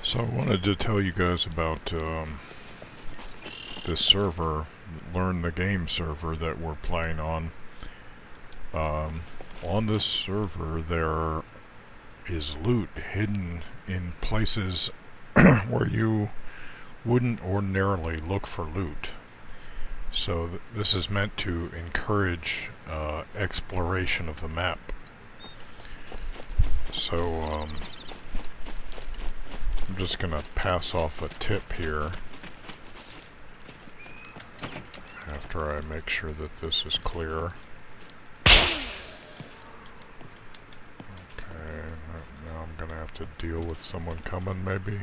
So I wanted to tell you guys about this server, Learn the Game server that we're playing on. On this server there is loot hidden in places where you wouldn't ordinarily look for loot. So this is meant to encourage exploration of the map. So I'm just gonna pass off a tip here after I make sure that this is clear. Okay, now I'm gonna have to deal with someone coming maybe.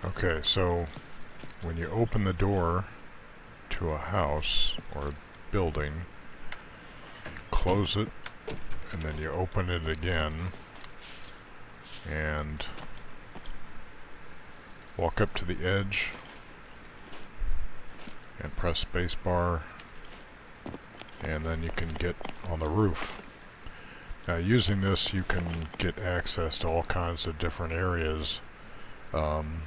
Okay, so when you open the door to a house or a building, close it, and then you open it again and walk up to the edge and press spacebar, and then you can get on the roof. Now using this you can get access to all kinds of different areas, and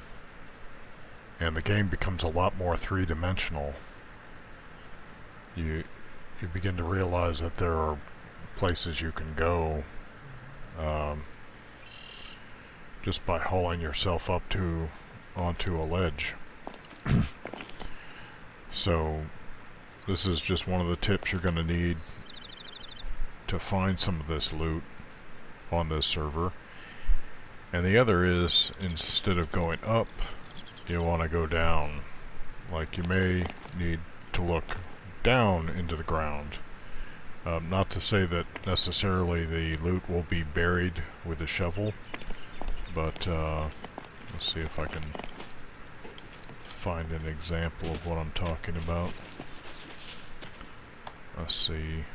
the game becomes a lot more three-dimensional. You begin to realize that there are places you can go just by hauling yourself up onto a ledge. So this is just one of the tips you're going to need to find some of this loot on this server. And the other is, instead of going up, you want to go down. Like, you may need to look down into the ground. Not to say that necessarily the loot will be buried with a shovel, but let's see if I can find an example of what I'm talking about. Let's see.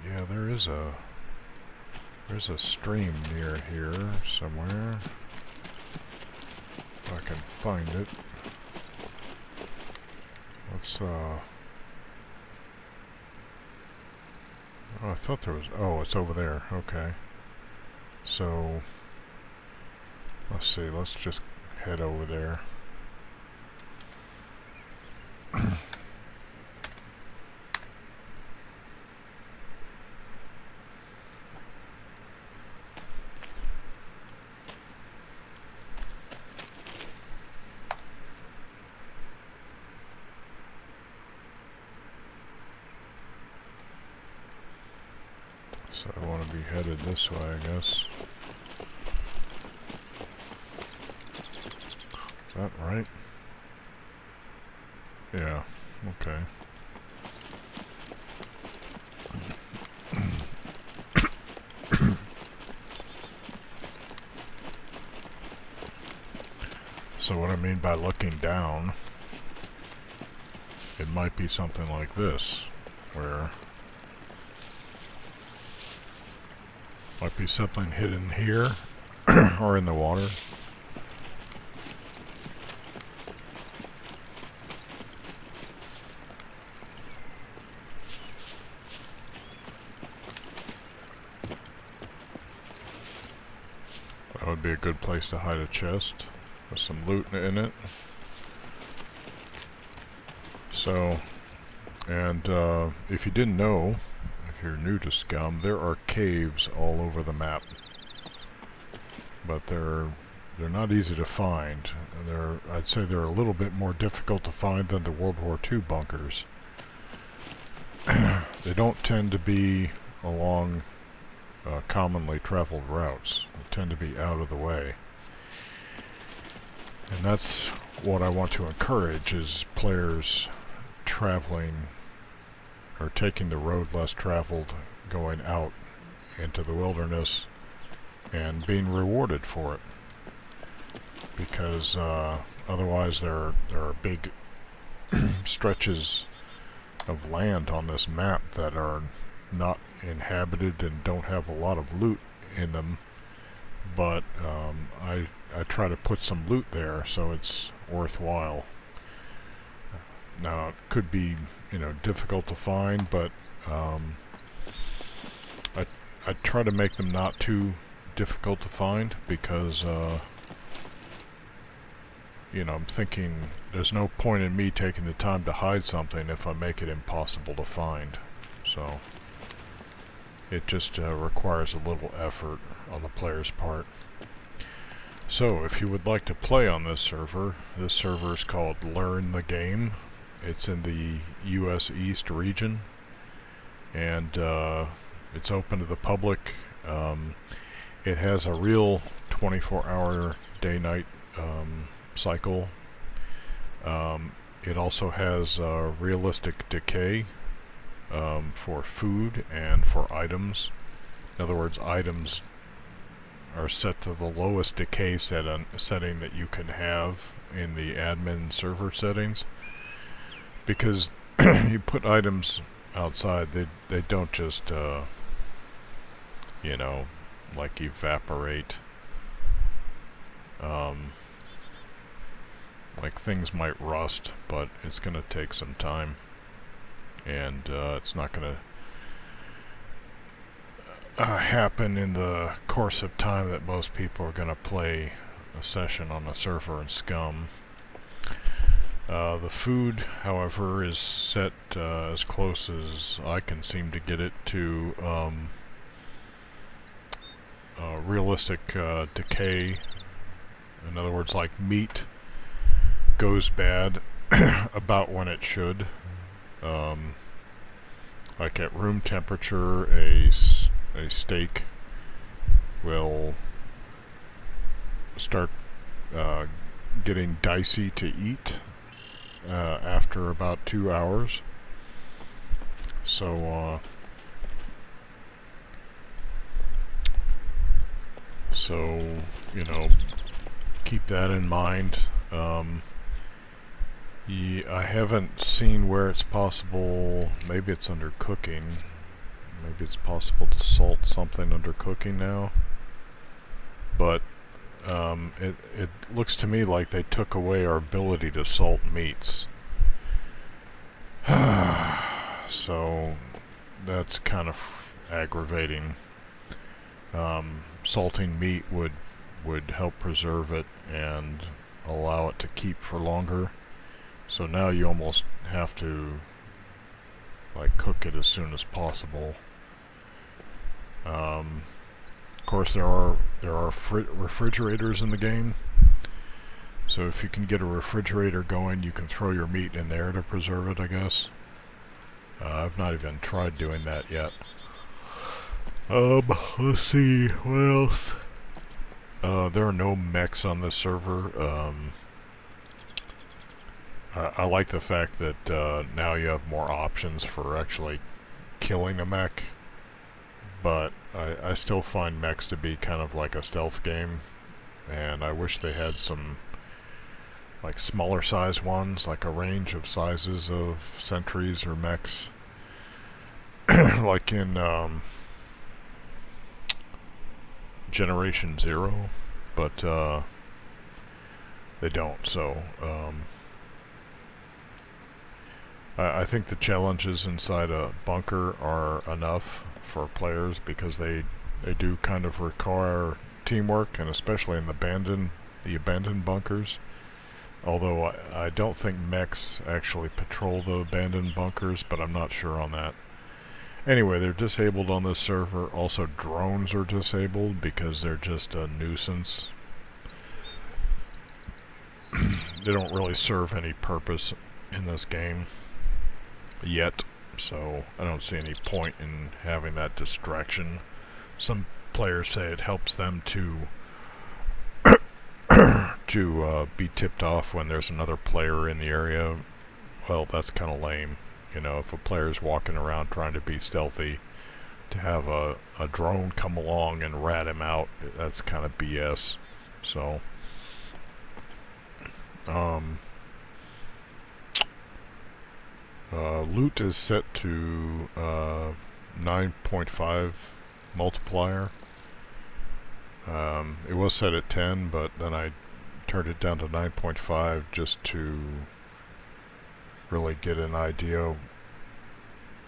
Yeah, there's a stream near here somewhere. If I can find it. Let's oh, I thought there was, oh, it's over there. Okay. So let's see, let's just head over there. So I want to be headed this way, I guess. Is that right? Yeah, okay. So what I mean by looking down, it might be something like this, where might be something hidden here or in the water. That would be a good place to hide a chest with some loot in it. So, and if you didn't know, if you're new to Scum, there are caves all over the map, but they're not easy to find. I'd say they're a little bit more difficult to find than the World War II bunkers. They don't tend to be along commonly traveled routes. They tend to be out of the way. And that's what I want to encourage, is players traveling or taking the road less traveled, going out into the wilderness and being rewarded for it. Because otherwise there are big stretches of land on this map that are not inhabited and don't have a lot of loot in them, but I try to put some loot there so it's worthwhile. Now it could be, difficult to find, but I try to make them not too difficult to find because, you know, I'm thinking there's no point in me taking the time to hide something if I make it impossible to find. So it just requires a little effort on the player's part. So if you would like to play on this server is called Learn the Game. It's in the US East region, and it's open to the public. It has a real 24-hour day-night cycle. It also has realistic decay for food and for items. In other words, items are set to the lowest decay setting that you can have in the admin server settings, because you put items outside, they don't just you know, like evaporate. Like things might rust, but it's gonna take some time, and it's not gonna happen in the course of time that most people are gonna play a session on a server in Scum. The food, however, is set as close as I can seem to get it to realistic decay. In other words, like meat goes bad about when it should. Like at room temperature, a steak will start getting dicey to eat after about 2 hours. So you know, keep that in mind. I haven't seen where it's possible. Maybe it's under cooking. Maybe it's possible to salt something under cooking now. But it looks to me like they took away our ability to salt meats. So that's kind of aggravating. Salting meat would help preserve it and allow it to keep for longer. So now you almost have to like cook it as soon as possible. Of course, there are refrigerators in the game, so if you can get a refrigerator going, you can throw your meat in there to preserve it, I guess. I've not even tried doing that yet. Let's see, what else? There are no mechs on this server. I like the fact that now you have more options for actually killing a mech, but I still find mechs to be kind of like a stealth game, and I wish they had some like smaller size ones, like a range of sizes of sentries or mechs, like in Generation Zero, but they don't. So I think the challenges inside a bunker are enough for players, because they do kind of require teamwork, and especially in the abandoned bunkers. Although I don't think mechs actually patrol the abandoned bunkers, but I'm not sure on that. Anyway, they're disabled on this server. Also, drones are disabled because they're just a nuisance. They don't really serve any purpose in this game yet, so I don't see any point in having that distraction. Some players say it helps them to be tipped off when there's another player in the area. Well, that's kind of lame. You know, if a player's walking around trying to be stealthy, to have a drone come along and rat him out, that's kind of BS. So loot is set to 9.5 multiplier. It was set at 10, but then I turned it down to 9.5 just to really get an idea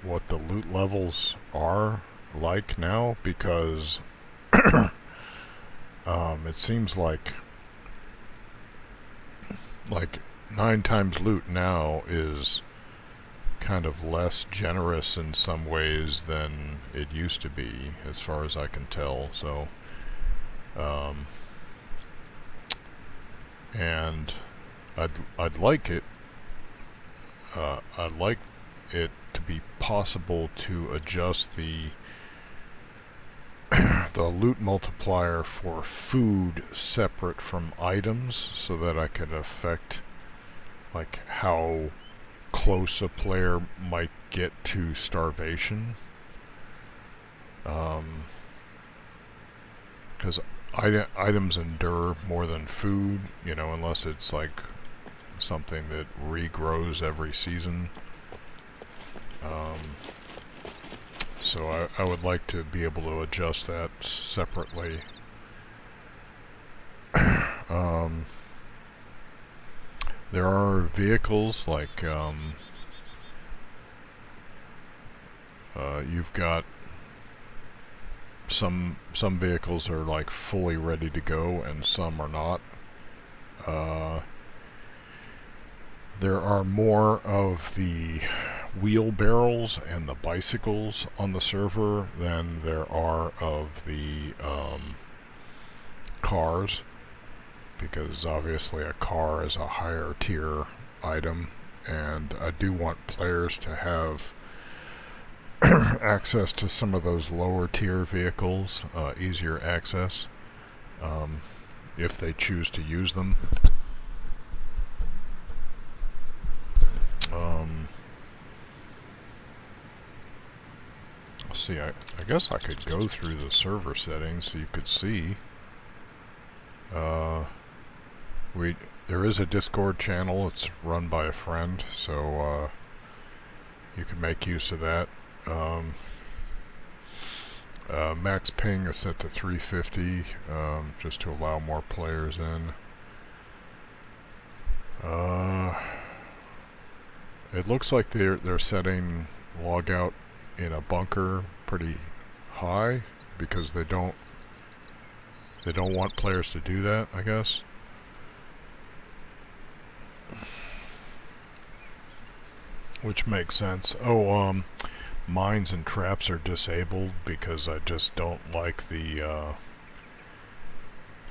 what the loot levels are like now, because it seems like 9 times loot now is kind of less generous in some ways than it used to be, as far as I can tell. So, and I'd like it. I'd like it to be possible to adjust the the loot multiplier for food separate from items, so that I could affect like how close a player might get to starvation. Because items endure more than food, unless it's like something that regrows every season. So I would like to be able to adjust that separately. There are vehicles like you've got some vehicles are like fully ready to go, and some are not. There are more of the wheelbarrows and the bicycles on the server than there are of the cars, because obviously a car is a higher tier item, and I do want players to have access to some of those lower tier vehicles, easier access, if they choose to use them. Let's see, I guess I could go through the server settings so you could see. There is a Discord channel. It's run by a friend, so you can make use of that. Max ping is set to 350, just to allow more players in. It looks like they're setting logout in a bunker pretty high, because they don't want players to do that, I guess. Which makes sense. Oh, mines and traps are disabled because I just don't like the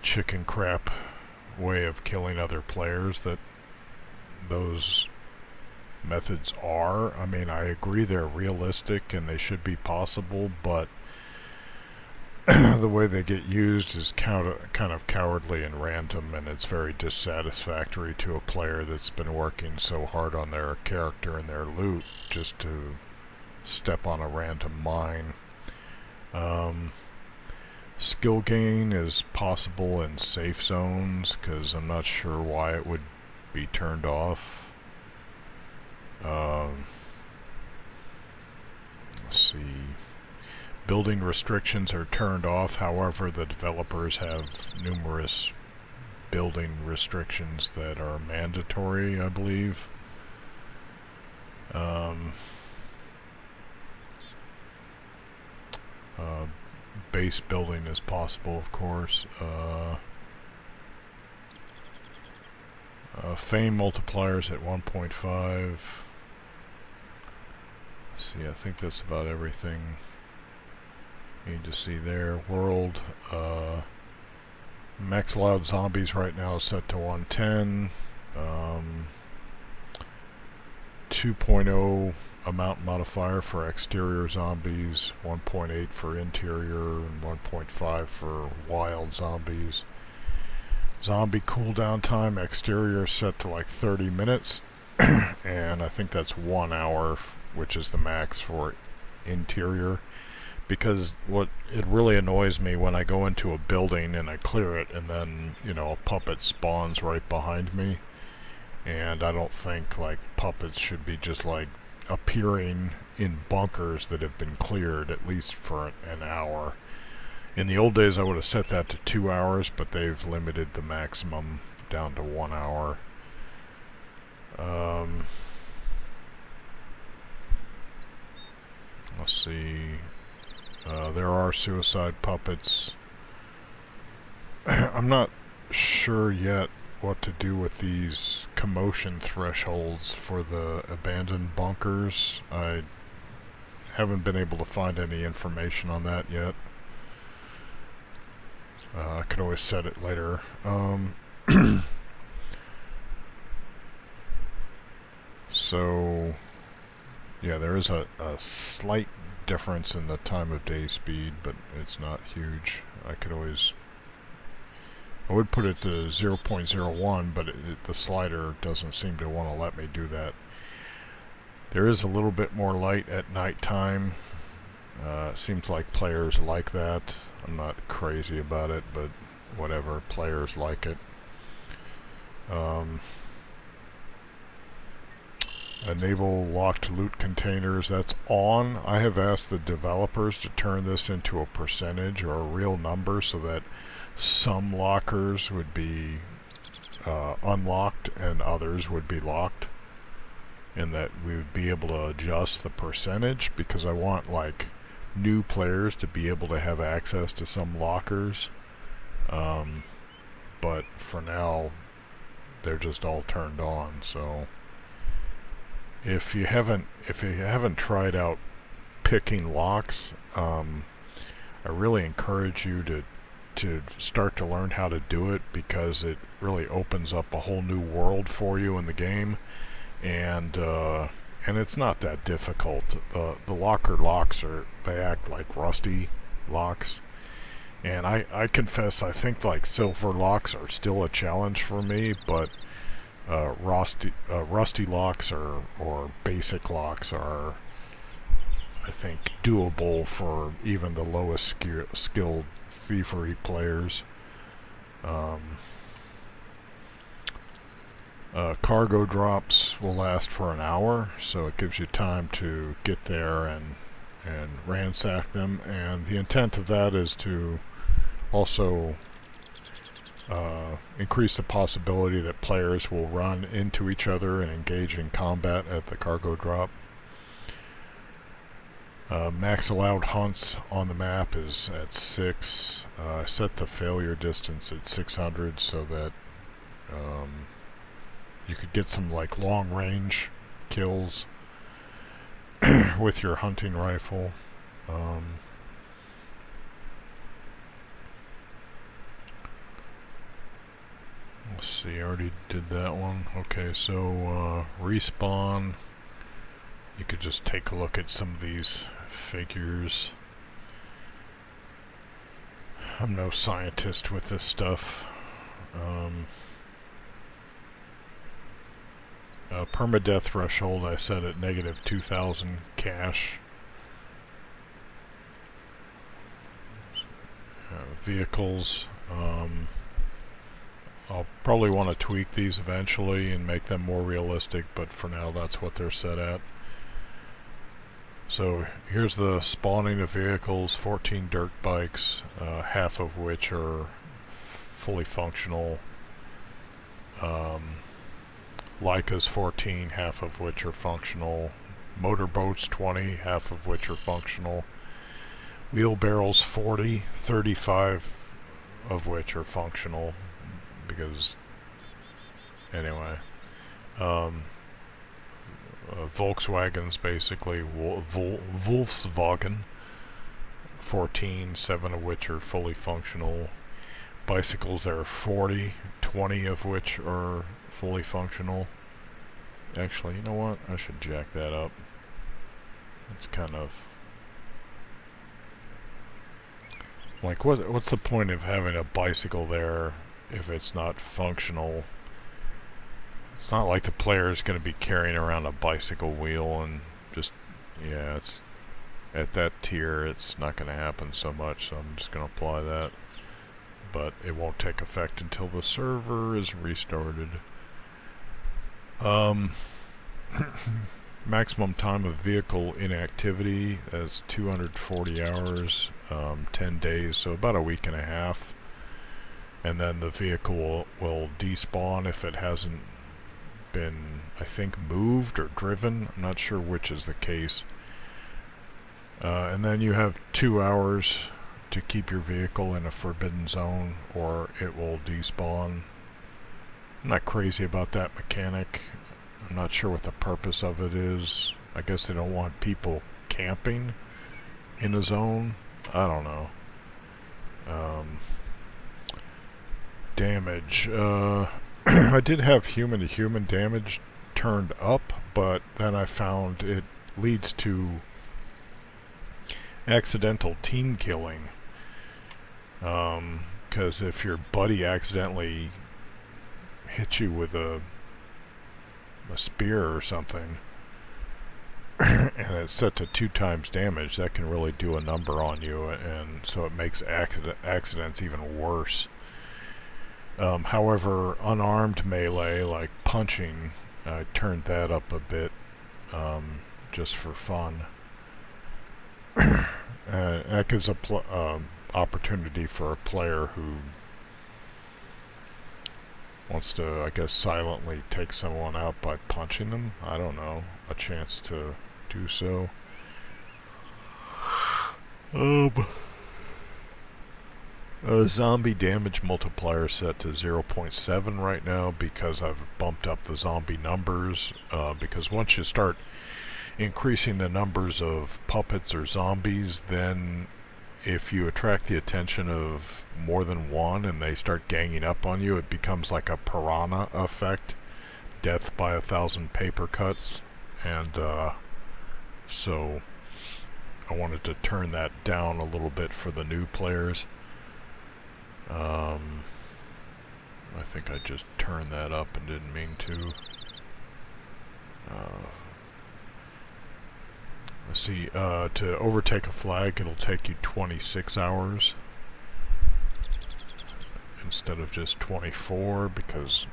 chicken crap way of killing other players that those methods are. I mean, I agree they're realistic and they should be possible, but the way they get used is kind of cowardly and random, and it's very dissatisfactory to a player that's been working so hard on their character and their loot just to step on a random mine. Skill gain is possible in safe zones, because I'm not sure why it would be turned off. Let's see. Building restrictions are turned off, however the developers have numerous building restrictions that are mandatory, I believe. Base building is possible, of course. Fame multipliers at 1.5. See, I think that's about everything you need to see there. World, max allowed zombies right now is set to 110. 2.0 amount modifier for exterior zombies, 1.8 for interior, and 1.5 for wild zombies. Zombie cooldown time, exterior set to like 30 minutes, and I think that's 1 hour, which is the max for interior. Because what it really annoys me when I go into a building and I clear it, and then, a puppet spawns right behind me. And I don't think like puppets should be just like appearing in bunkers that have been cleared at least for an hour. In the old days I would have set that to 2 hours, but they've limited the maximum down to 1 hour. Let's see. There are suicide puppets. I'm not sure yet what to do with these commotion thresholds for the abandoned bunkers. I haven't been able to find any information on that yet. I could always set it later. So, yeah, there is a slight difference in the time of day speed, but it's not huge. I would put it to 0.01, but the slider doesn't seem to want to let me do that. There is a little bit more light at nighttime. Seems like players like that. I'm not crazy about it, but whatever, players like it. Enable locked loot containers, that's on. I have asked the developers to turn this into a percentage or a real number so that some lockers would be unlocked and others would be locked, and that we would be able to adjust the percentage, because I want like new players to be able to have access to some lockers, but for now they're just all turned on. So if you haven't tried out picking locks, I really encourage you to start to learn how to do it, because it really opens up a whole new world for you in the game, and it's not that difficult. The locker locks they act like rusty locks, and I confess I think like silver locks are still a challenge for me, but rusty locks or basic locks are, I think, doable for even the lowest skilled thievery players. Cargo drops will last for an hour, so it gives you time to get there and ransack them, and the intent of that is to also increase the possibility that players will run into each other and engage in combat at the cargo drop. Max allowed hunts on the map is at 6. I set the failure distance at 600 so that you could get some like long range kills with your hunting rifle. Let's see, I already did that one. Okay, so respawn. You could just take a look at some of these figures. I'm no scientist with this stuff. Permadeath threshold I set at negative 2,000 cash. Vehicles. I'll probably want to tweak these eventually and make them more realistic, but for now that's what they're set at. So here's the spawning of vehicles: 14 dirt bikes, half of which are fully functional. Leicas 14, half of which are functional. Motorboats 20, half of which are functional. Wheelbarrows 40, 35 of which are functional, because anyway. Volkswagens, basically Volkswagen 14, 7 of which are fully functional. Bicycles there are 40, 20 of which are fully functional. Actually, you know what? I should jack that up. It's kind of like, what's the point of having a bicycle there if it's not functional? It's not like the player is going to be carrying around a bicycle wheel and just, yeah, it's at that tier, it's not going to happen so much, so I'm just going to apply that. But it won't take effect until the server is restarted. Maximum time of vehicle inactivity, that's 240 hours, 10 days, so about a week and a half. And then the vehicle will despawn if it hasn't been, I think, moved or driven. I'm not sure which is the case. And then you have 2 hours to keep your vehicle in a forbidden zone or it will despawn. I'm not crazy about that mechanic. I'm not sure what the purpose of it is. I guess they don't want people camping in a zone. I don't know. Damage. I did have human-to-human damage turned up, but then I found it leads to accidental team killing. Because if your buddy accidentally hits you with a spear or something, and it's set to 2 times damage, that can really do a number on you, and so it makes accidents even worse. However, unarmed melee, like punching, I turned that up a bit, just for fun. That gives a opportunity for a player who wants to, I guess, silently take someone out by punching them. I don't know, a chance to do so. Zombie damage multiplier set to 0.7 right now because I've bumped up the zombie numbers. Because once you start increasing the numbers of puppets or zombies, then if you attract the attention of more than one and they start ganging up on you, it becomes like a piranha effect, death by 1,000 paper cuts. And so I wanted to turn that down a little bit for the new players. I think I just turned that up and didn't mean to. Let's see, to overtake a flag, it'll take you 26 hours instead of just 24, because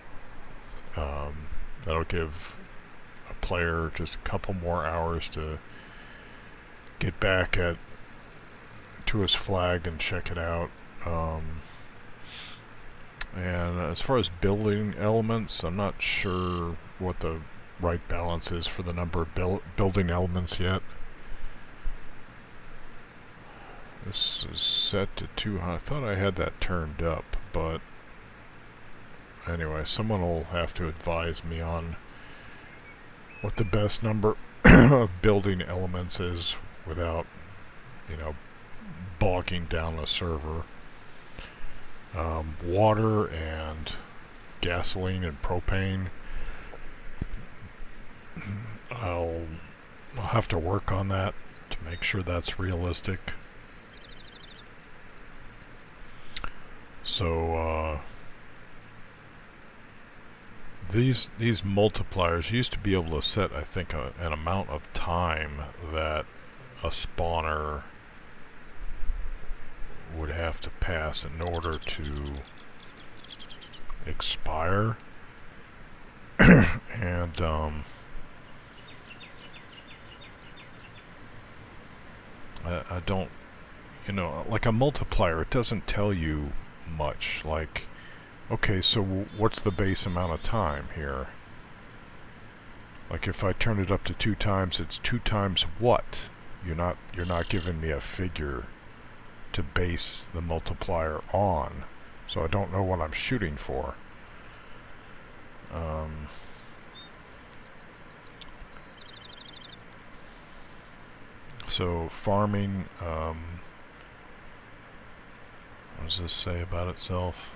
that'll give a player just a couple more hours to get back to his flag and check it out. And as far as building elements, I'm not sure what the right balance is for the number of building elements yet. This is set to 200. I thought I had that turned up, but anyway, someone will have to advise me on what the best number of building elements is without, bogging down a server. Water and gasoline and propane. I'll have to work on that to make sure that's realistic. So these multipliers used to be able to set, I think, an amount of time that a spawner would have to pass in order to expire. And I don't, like a multiplier, it doesn't tell you much. Like, okay, so what's the base amount of time here? Like if I turn it up to 2 times, it's 2 times what? You're not giving me a figure to base the multiplier on, so I don't know what I'm shooting for. So farming, what does this say about itself?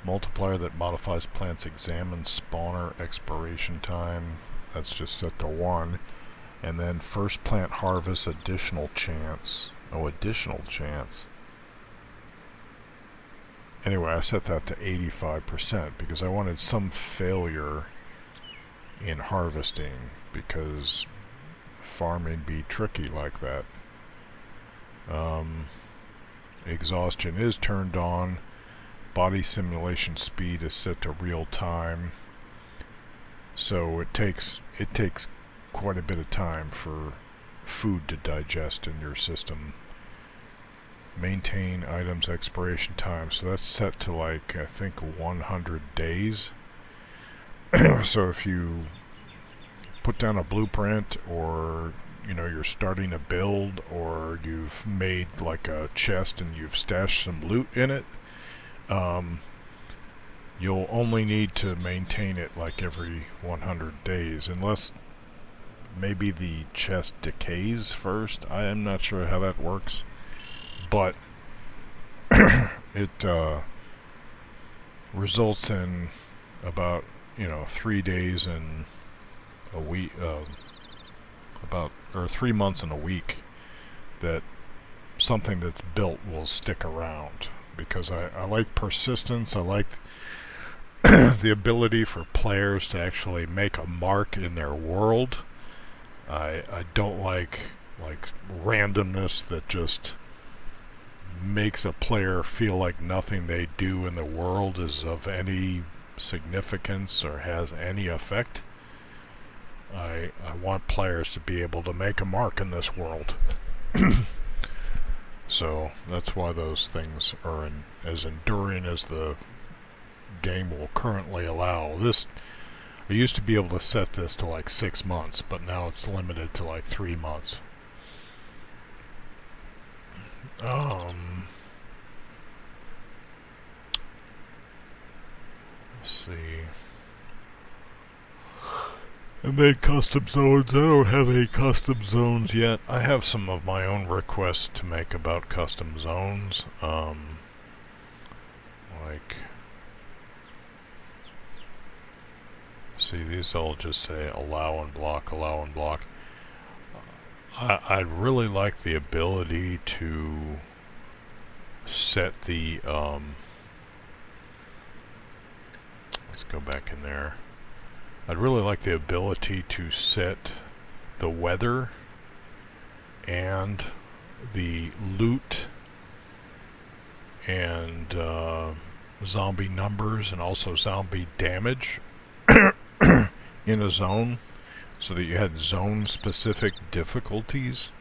Multiplier that modifies plants examines spawner expiration time. That's just set to 1. And then first plant harvest additional chance. Oh, additional chance. Anyway, I set that to 85% because I wanted some failure in harvesting, because farming be tricky like that. Exhaustion is turned on. Body simulation speed is set to real time. So it takes quite a bit of time for food to digest in your system. Maintain items expiration time, so that's set to like, I think, 100 days. So if you put down a blueprint or you're starting a build, or you've made like a chest and you've stashed some loot in it, you'll only need to maintain it like every 100 days, unless maybe the chest decays first. I am not sure how that works, but it results in about 3 days and a week, or 3 months and a week, that something that's built will stick around, because I like persistence. I like the ability for players to actually make a mark in their world. I don't like randomness that just makes a player feel like nothing they do in the world is of any significance or has any effect. I want players to be able to make a mark in this world. So that's why those things are as enduring as the game will currently allow. I used to be able to set this to like 6 months, but now it's limited to like 3 months. Let's see. I made custom zones. I don't have any custom zones yet. I have some of my own requests to make about custom zones. See, these all just say allow and block, allow and block. I'd really like the ability to set the, let's go back in there. I'd really like the ability to set the weather and the loot and zombie numbers and also zombie damage in a zone, so that you had zone-specific difficulties.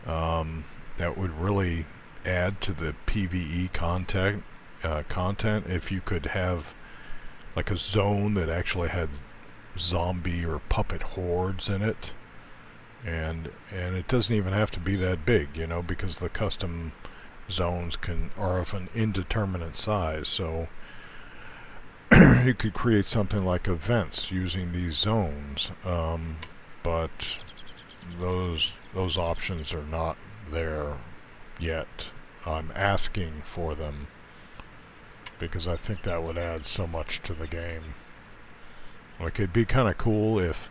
That would really add to the PvE content if you could have like a zone that actually had zombie or puppet hordes in it, and it doesn't even have to be that big, because the custom zones are of an indeterminate size. So you could create something like events using these zones, but those options are not there yet. I'm asking for them because I think that would add so much to the game. Like, it'd be kind of cool if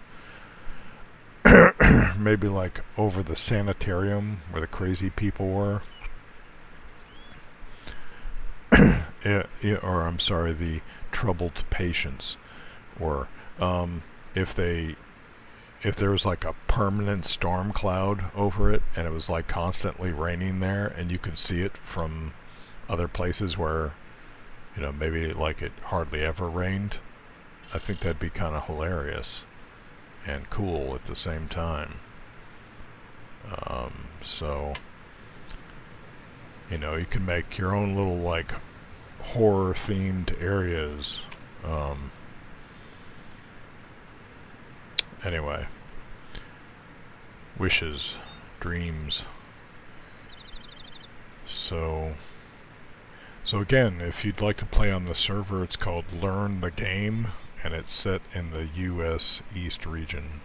maybe like over the sanitarium where the crazy people were, or I'm sorry, the troubled patients, or if there was like a permanent storm cloud over it and it was like constantly raining there, and you could see it from other places where maybe like it hardly ever rained. I think that'd be kind of hilarious and cool at the same time. So you can make your own little like horror themed areas. Anyway, wishes, dreams. So again, if you'd like to play on the server, it's called Learn the Game, and it's set in the US East region.